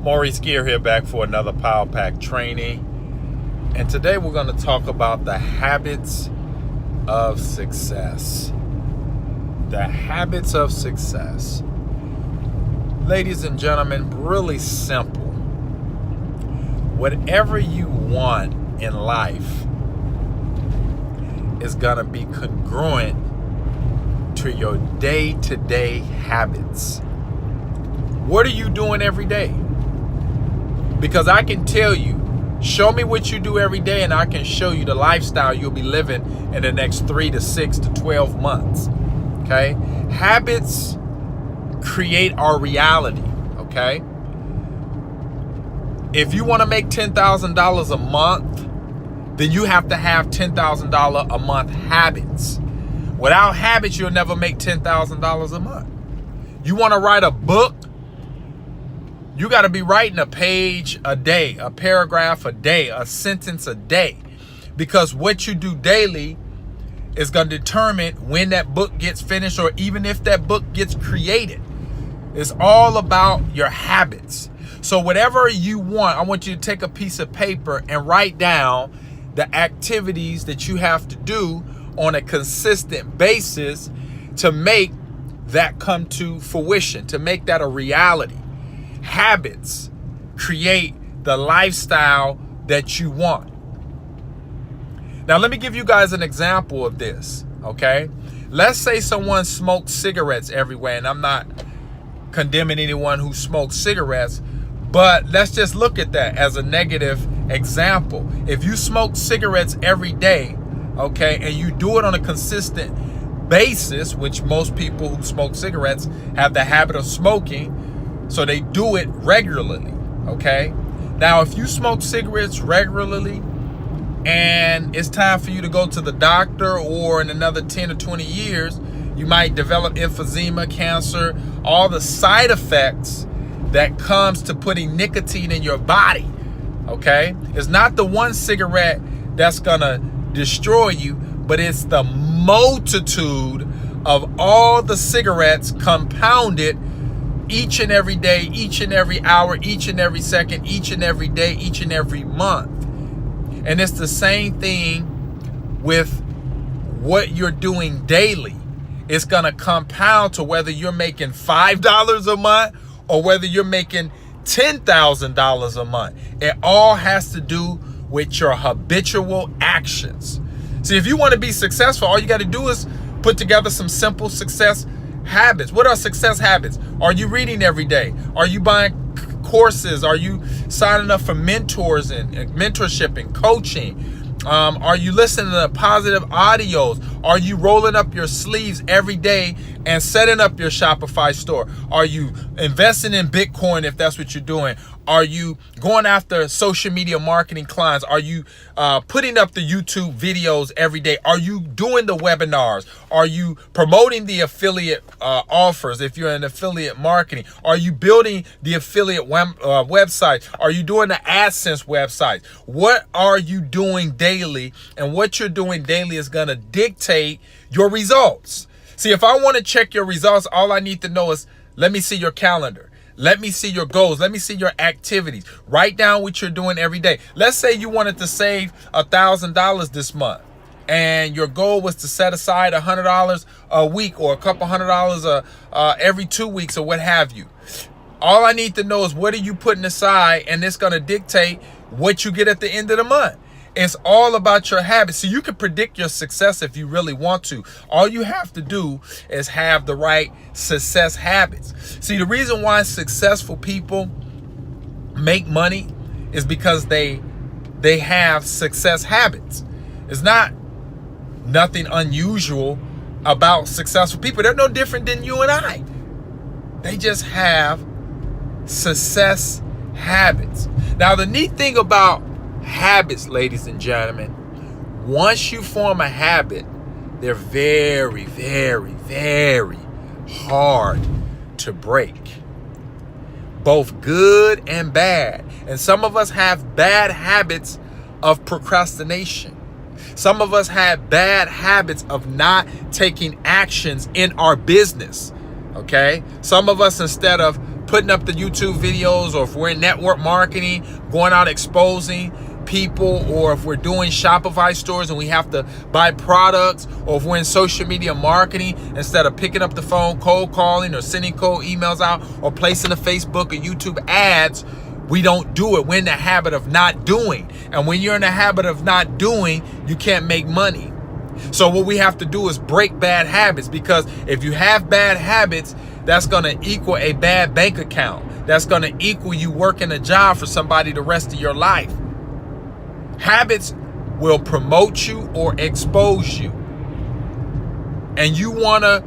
Maurice Gear here, back for another Power Pack training. And today we're going to talk about the habits of success. The habits of success. Ladies and gentlemen, really simple. Whatever you want in life is going to be congruent to your day-to-day habits. What are you doing every day? Because I can tell you, show me what you do every day and I can show you the lifestyle you'll be living in the next 3 to 6 to 12 months. Okay? Habits create our reality. Okay? If you want to make $10,000 a month, then you have to have $10,000 a month habits. Without habits, you'll never make $10,000 a month. You want to write a book? You got to be writing a page a day, a paragraph a day, a sentence a day. Because what you do daily is going to determine when that book gets finished or even if that book gets created. It's all about your habits. So whatever you want, I want you to take a piece of paper and write down the activities that you have to do on a consistent basis to make that come to fruition, to make that a reality. Habits create the lifestyle that you want. Now, let me give you guys an example of this, okay? Let's say someone smokes cigarettes everywhere, and I'm not condemning anyone who smokes cigarettes, but let's just look at that as a negative example. If you smoke cigarettes every day, okay, and you do it on a consistent basis, which most people who smoke cigarettes have the habit of smoking, so they do it regularly, okay? Now, if you smoke cigarettes regularly and it's time for you to go to the doctor, or in another 10 or 20 years, you might develop emphysema, cancer, all the side effects that comes to putting nicotine in your body, okay? It's not the one cigarette that's gonna destroy you, but it's the multitude of all the cigarettes compounded each and every day, each and every hour, each and every second, each and every day, each and every month. And it's the same thing with what you're doing daily. It's going to compound to whether you're making $5 a month or whether you're making $10,000 a month. It all has to do with your habitual actions. See, if you want to be successful, all you got to do is put together some simple success habits. What are success habits? Are you reading every day? Are you buying courses? Are you signing up for mentors and mentorship and coaching? Are you listening to positive audios? Are you rolling up your sleeves every day and setting up your Shopify store? Are you investing in Bitcoin if that's what you're doing? Are you going after social media marketing clients? Are you putting up the YouTube videos every day? Are you doing the webinars? Are you promoting the affiliate offers if you're in affiliate marketing? Are you building the affiliate website? Are you doing the AdSense website? What are you doing daily? And what you're doing daily is going to dictate your results. See, if I want to check your results, all I need to know is, let me see your calendar. Let me see your goals. Let me see your activities. Write down what you're doing every day. Let's say you wanted to save $1,000 this month, and your goal was to set aside $100 a week or a couple $100 every 2 weeks or what have you. All I need to know is, what are you putting aside, and it's going to dictate what you get at the end of the month. It's all about your habits. So you can predict your success if you really want to. All you have to do is have the right success habits. See, the reason why successful people make money is because they have success habits. It's not nothing unusual about successful people. They're no different than you and I. They just have success habits. Now, the neat thing about habits, ladies and gentlemen, once you form a habit, they're very, very, very hard to break. Both good and bad. And some of us have bad habits of procrastination. Some of us have bad habits of not taking actions in our business. Okay? Some of us, instead of putting up the YouTube videos, or if we're in network marketing, going out exposing people, or if we're doing Shopify stores and we have to buy products, or if we're in social media marketing, instead of picking up the phone, cold calling, or sending cold emails out, or placing a Facebook or YouTube ads, we don't do it. We're in the habit of not doing. And when you're in the habit of not doing, you can't make money. So what we have to do is break bad habits, because if you have bad habits, that's going to equal a bad bank account. That's going to equal you working a job for somebody the rest of your life. Habits will promote you or expose you. And you want to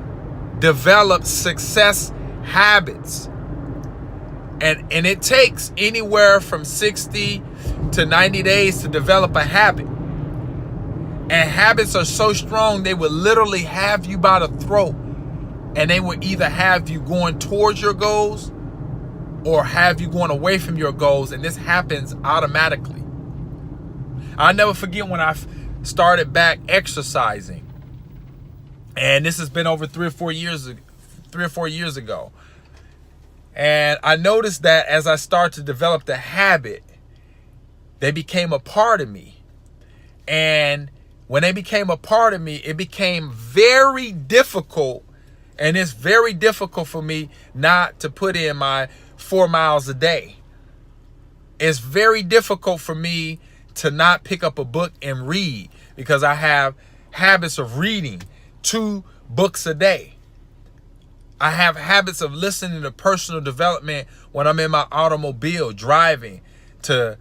develop success habits. And it takes anywhere from 60 to 90 days to develop a habit. And habits are so strong, they will literally have you by the throat. And they will either have you going towards your goals or have you going away from your goals. And this happens automatically. I'll never forget when I started back exercising. And this has been over 3 or 4 years ago. And I noticed that as I started to develop the habit, they became a part of me. And when they became a part of me, it became very difficult. And it's very difficult for me not to put in my 4 miles a day. It's very difficult for me to not pick up a book and read, because I have habits of reading 2 books a day. I have habits of listening to personal development when I'm in my automobile driving to,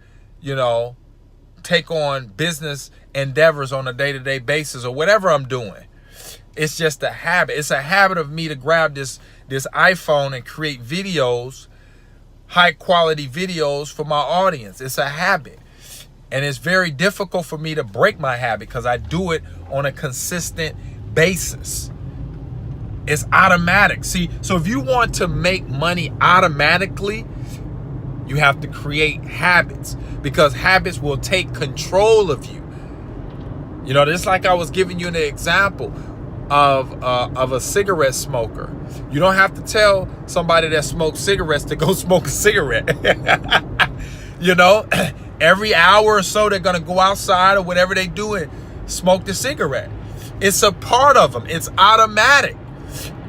take on business endeavors on a day-to-day basis, or whatever I'm doing. It's just a habit. It's a habit of me to grab this iPhone and create videos, high quality videos for my audience. It's a habit. And it's very difficult for me to break my habit because I do it on a consistent basis. It's automatic. See, so if you want to make money automatically, you have to create habits, because habits will take control of you. Just like I was giving you an example of a cigarette smoker. You don't have to tell somebody that smokes cigarettes to go smoke a cigarette. Every hour or so they're going to go outside or whatever they do and smoke the cigarette. It's a part of them. It's automatic.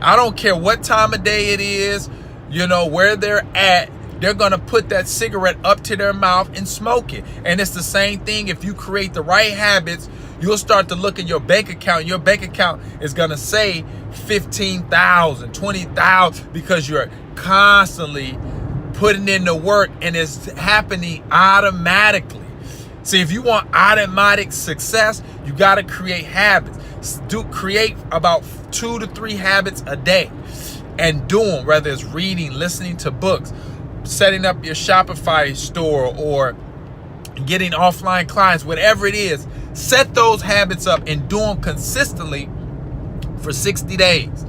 I don't care what time of day it is, where they're at, they're going to put that cigarette up to their mouth and smoke it. And it's the same thing. If you create the right habits, you'll start to look at your bank account. Your bank account is going to say 15,000, 20,000, because you're constantly putting in the work, and it's happening automatically. See, if you want automatic success, you got to create habits. Create about 2 to 3 habits a day and do them, whether it's reading, listening to books, setting up your Shopify store, or getting offline clients, whatever it is. Set those habits up and do them consistently for 60 days.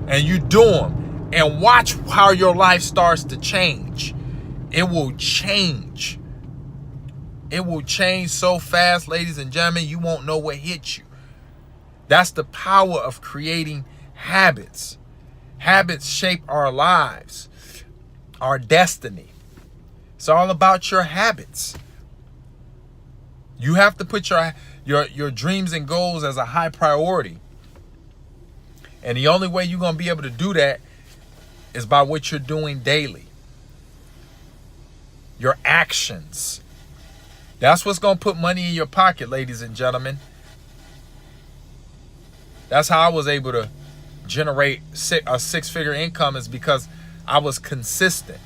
And you do them and watch how your life starts to change. It will change. It will change so fast, ladies and gentlemen, you won't know what hit you. That's the power of creating habits. Habits shape our lives, our destiny. It's all about your habits. You have to put your dreams and goals as a high priority. And the only way you're going to be able to do that is by what you're doing daily. Your actions. That's what's going to put money in your pocket, ladies and gentlemen. That's how I was able to generate a 6-figure income, is because I was consistent.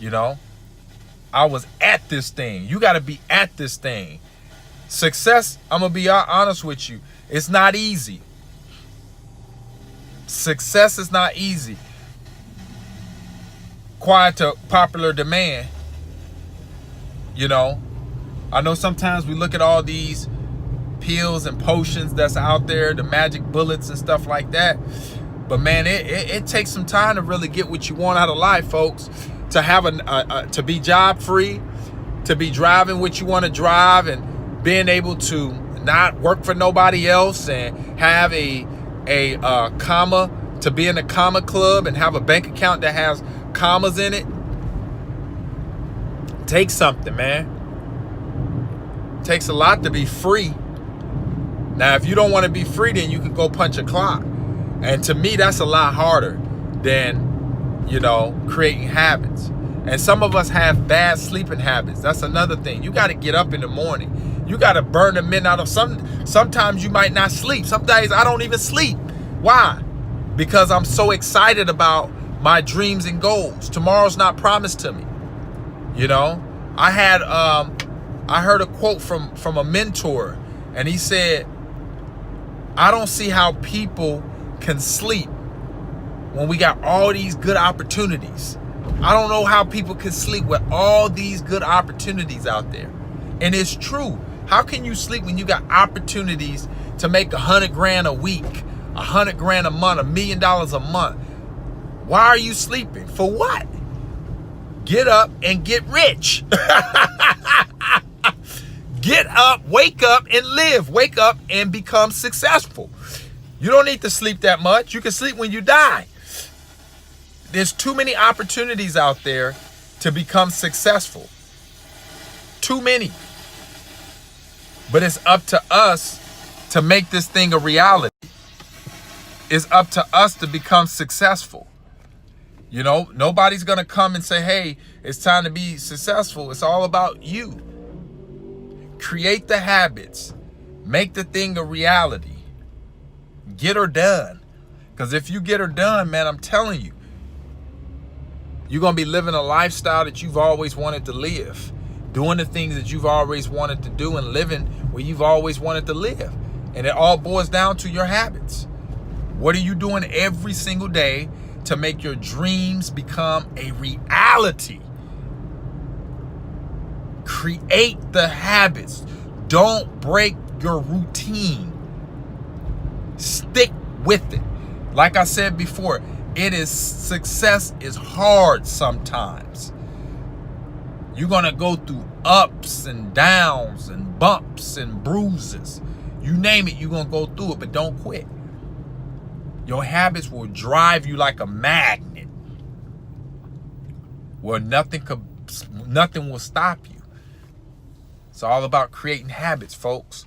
I was at this thing. You got to be at this thing. Success, I'm going to be honest with you, it's not easy. Success is not easy. Quiet to popular demand. I know sometimes we look at all these pills and potions that's out there, the magic bullets and stuff like that. But man, it takes some time to really get what you want out of life, folks. To have to be job free, to be driving what you want to drive, and being able to not work for nobody else, and have a comma, to be in a comma club, and have a bank account that has commas in it. Takes something, man. Takes a lot to be free. Now, if you don't want to be free, then you can go punch a clock. And to me, that's a lot harder than, creating habits. And some of us have bad sleeping habits. That's another thing. You got to get up in the morning. You got to burn the midnight of sometimes you might not sleep. Some days I don't even sleep. Why? Because I'm so excited about my dreams and goals. Tomorrow's not promised to me. I heard a quote from a mentor, and he said, I don't see how people can sleep when we got all these good opportunities. I don't know how people can sleep with all these good opportunities out there. And it's true. How can you sleep when you got opportunities to make $100,000 a week, $100,000 a month, $1 million a month? Why are you sleeping? For what? Get up and get rich. Get up, wake up and live. Wake up and become successful. You don't need to sleep that much. You can sleep when you die. There's too many opportunities out there to become successful. Too many. But it's up to us to make this thing a reality. It's up to us to become successful. Nobody's going to come and say, hey, it's time to be successful. It's all about you. Create the habits. Make the thing a reality. Get her done. Because if you get her done, man, I'm telling you, you're going to be living a lifestyle that you've always wanted to live. Doing the things that you've always wanted to do and living where you've always wanted to live. And it all boils down to your habits. What are you doing every single day to make your dreams become a reality? Create the habits. Don't break your routine. Stick with it. Like I said before, success is hard sometimes. You're going to go through ups and downs and bumps and bruises. You name it, you're going to go through it, but don't quit. Your habits will drive you like a magnet where nothing will stop you. It's all about creating habits, folks.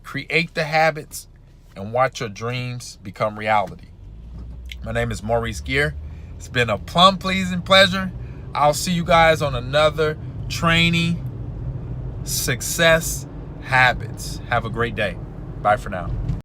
Create the habits and watch your dreams become reality. My name is Maurice Gear. It's been a plum-pleasing pleasure. I'll see you guys on another training success habits. Have a great day. Bye for now.